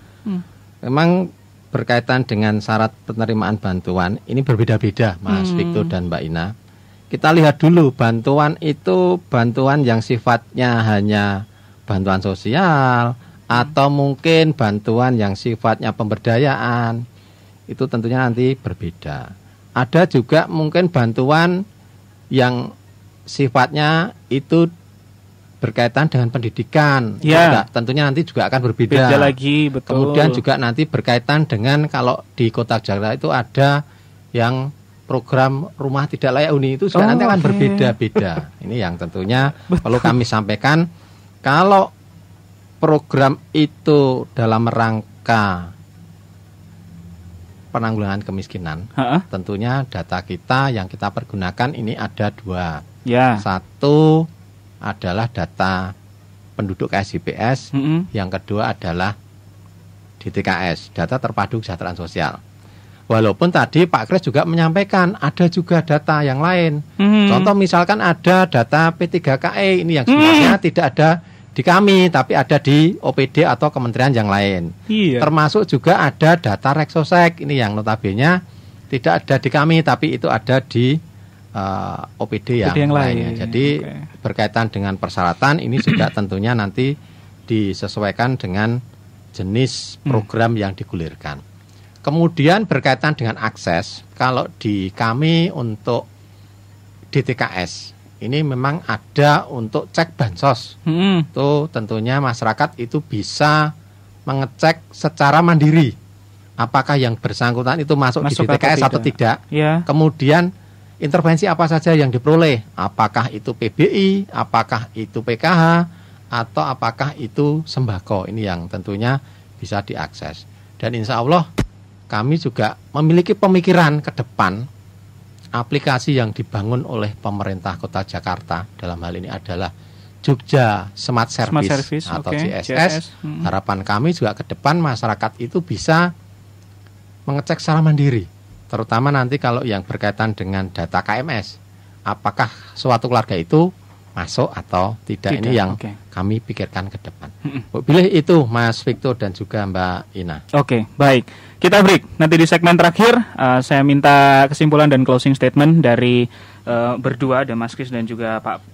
Speaker 4: Memang berkaitan dengan syarat penerimaan bantuan ini berbeda-beda Mas Victor dan Mbak Ina. Kita lihat dulu, bantuan itu bantuan yang sifatnya hanya bantuan sosial atau mungkin bantuan yang sifatnya pemberdayaan. Itu tentunya nanti berbeda. Ada juga mungkin bantuan yang sifatnya itu berkaitan dengan pendidikan. Tentunya nanti juga akan berbeda.
Speaker 2: Beda lagi, betul.
Speaker 4: Kemudian juga nanti berkaitan dengan kalau di Kota Jakarta itu ada yang program rumah tidak layak huni, itu juga nanti akan berbeda-beda. Ini yang tentunya perlu kami sampaikan. Kalau program itu dalam rangka penanggulangan kemiskinan, tentunya data kita yang kita pergunakan ini ada dua. Satu adalah data penduduk KSJPS, yang kedua adalah DTKS, data terpadu kesejahteraan sosial. Walaupun tadi Pak Kris juga menyampaikan ada juga data yang lain. Contoh misalkan ada data P3KE ini yang sebenarnya tidak ada di kami, tapi ada di OPD atau kementerian yang lain. Termasuk juga ada data Reksosek ini yang notabene tidak ada di kami, tapi itu ada di OPD yang lainnya. Jadi berkaitan dengan persyaratan ini juga tentunya nanti disesuaikan dengan jenis program yang digulirkan. Kemudian berkaitan dengan akses, kalau di kami untuk DTKS ini memang ada untuk cek bansos. Itu tentunya masyarakat itu bisa mengecek secara mandiri apakah yang bersangkutan itu masuk di DTKS atau tidak. Kemudian intervensi apa saja yang diperoleh, apakah itu PBI, apakah itu PKH, atau apakah itu sembako. Ini yang tentunya bisa diakses. Dan insya Allah kami juga memiliki pemikiran ke depan. Aplikasi yang dibangun oleh pemerintah Kota Jakarta dalam hal ini adalah Jogja Smart Service atau
Speaker 2: okay.
Speaker 4: JSS. Harapan kami juga ke depan masyarakat itu bisa mengecek secara mandiri, terutama nanti kalau yang berkaitan dengan data KMS, apakah suatu keluarga itu masuk atau tidak. Ini yang kami pikirkan ke depan. Pilih itu Mas Victor dan juga Mbak Ina.
Speaker 2: Oke, baik. Kita break. Nanti di segmen terakhir saya minta kesimpulan dan closing statement dari berdua, ada Mas Kris dan juga Pak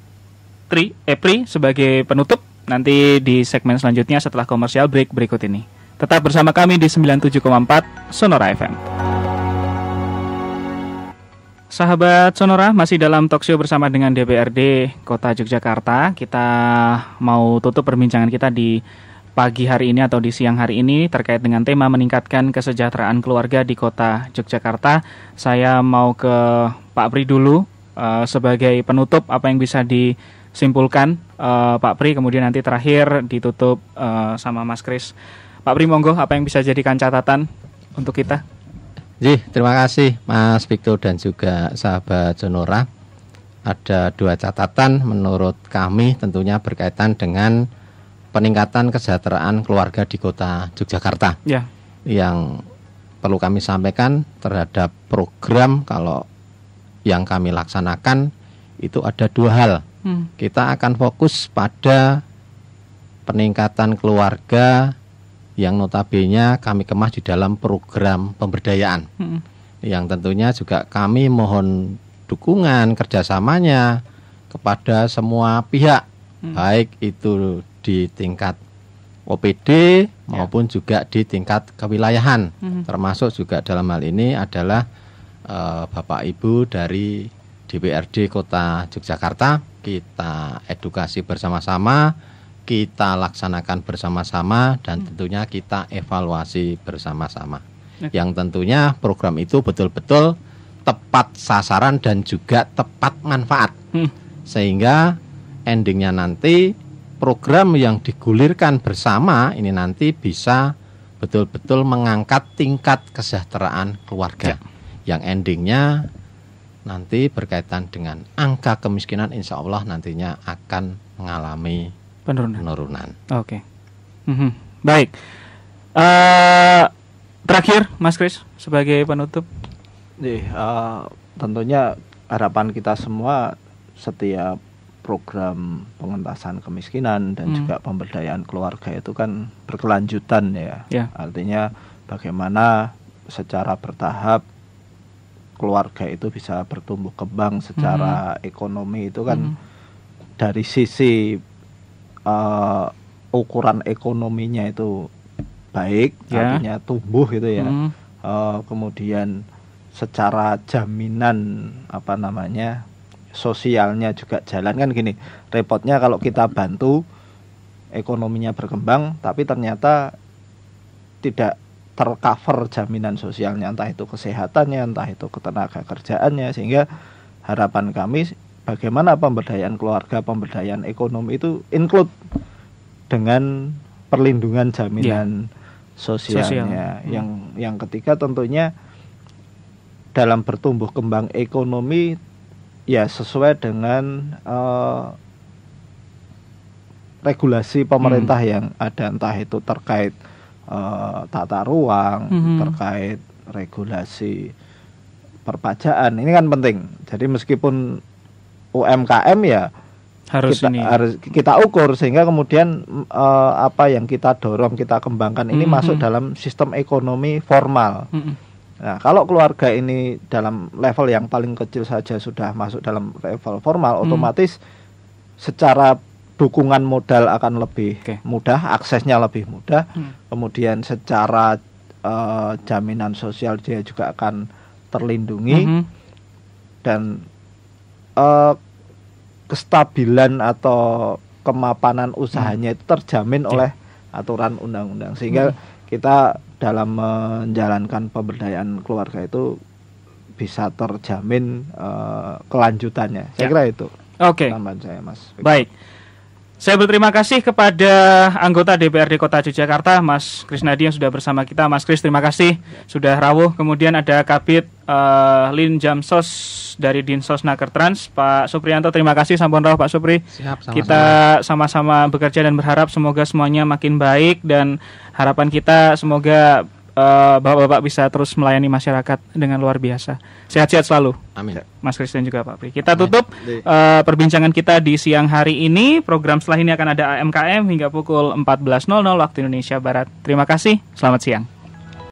Speaker 2: Epri sebagai penutup. Nanti di segmen selanjutnya setelah komersial break berikut ini. Tetap bersama kami di 97,4 Sonora FM. Sahabat Sonora, masih dalam talkshow bersama dengan DPRD Kota Yogyakarta. Kita mau tutup perbincangan kita di pagi hari ini atau di siang hari ini terkait dengan tema meningkatkan kesejahteraan keluarga di Kota Yogyakarta. Saya mau ke Pak Pri dulu sebagai penutup, apa yang bisa disimpulkan Pak Pri, kemudian nanti terakhir ditutup sama Mas Kris. Pak Pri, monggo, apa yang bisa jadikan catatan untuk kita?
Speaker 4: Terima kasih Mas Victor dan juga sahabat Sonora. Ada 2 catatan menurut kami tentunya berkaitan dengan peningkatan kesejahteraan keluarga di Kota Yogyakarta. Yang perlu kami sampaikan terhadap program kalau yang kami laksanakan itu ada 2 hal. Kita akan fokus pada peningkatan keluarga yang notabene kami kemas di dalam program pemberdayaan. Yang tentunya juga kami mohon dukungan kerjasamanya kepada semua pihak, baik itu di tingkat OPD maupun juga di tingkat kewilayahan. Termasuk juga dalam hal ini adalah Bapak Ibu dari DPRD Kota Yogyakarta. Kita edukasi bersama-sama, kita laksanakan bersama-sama, dan tentunya kita evaluasi bersama-sama. Yang tentunya program itu betul-betul tepat sasaran dan juga tepat manfaat. Sehingga endingnya nanti program yang digulirkan bersama ini nanti bisa betul-betul mengangkat tingkat kesejahteraan keluarga. Yang endingnya nanti berkaitan dengan angka kemiskinan, insya Allah nantinya akan mengalami penurunan.
Speaker 2: Oke. Baik. Terakhir Mas Kris sebagai penutup.
Speaker 3: Tentunya harapan kita semua setiap program pengentasan kemiskinan dan juga pemberdayaan keluarga itu kan berkelanjutan ya. Artinya bagaimana secara bertahap keluarga itu bisa bertumbuh kembang secara ekonomi itu kan dari sisi ukuran ekonominya itu baik, artinya tumbuh gitu ya. Kemudian secara jaminan sosialnya juga jalan. Kan gini, repotnya kalau kita bantu ekonominya berkembang tapi ternyata tidak tercover jaminan sosialnya, entah itu kesehatannya, entah itu ketenaga kerjaannya. Sehingga harapan kami bagaimana pemberdayaan keluarga, pemberdayaan ekonomi itu include dengan perlindungan jaminan sosialnya. Yang ketiga tentunya dalam bertumbuh kembang ekonomi ya sesuai dengan regulasi pemerintah yang ada, entah itu terkait tata ruang, terkait regulasi perpajaan. Ini kan penting. Jadi meskipun UMKM ya harus kita ukur sehingga kemudian apa yang kita dorong, kita kembangkan ini masuk dalam sistem ekonomi formal. Nah, kalau keluarga ini dalam level yang paling kecil saja sudah masuk dalam level formal, otomatis secara dukungan modal akan lebih mudah, aksesnya lebih mudah. Kemudian secara jaminan sosial dia juga akan terlindungi. Dan kestabilan atau kemapanan usahanya itu terjamin oleh aturan undang-undang. Sehingga kita dalam menjalankan pemberdayaan keluarga itu bisa terjamin kelanjutannya. Saya kira itu tambahan saya, Mas.
Speaker 2: Baik. Saya berterima kasih kepada anggota DPRD Kota Yogyakarta, Mas Krisnadi yang sudah bersama kita. Mas Kris, terima kasih sudah rawuh. Kemudian ada Kabid Lin Jamsos dari Dinsos Nakertrans, Pak Supriyanto. Terima kasih, sampun rawuh Pak Supri.
Speaker 4: Siap, sama-sama.
Speaker 2: Kita sama-sama bekerja dan berharap semoga semuanya makin baik, dan harapan kita semoga Bapak-bapak bisa terus melayani masyarakat dengan luar biasa. Sehat-sehat selalu.
Speaker 4: Amin.
Speaker 2: Mas Christian juga Pak Pri. Kita tutup perbincangan kita di siang hari ini. Program setelah ini akan ada AMKM hingga pukul 14.00 waktu Indonesia Barat. Terima kasih. Selamat siang.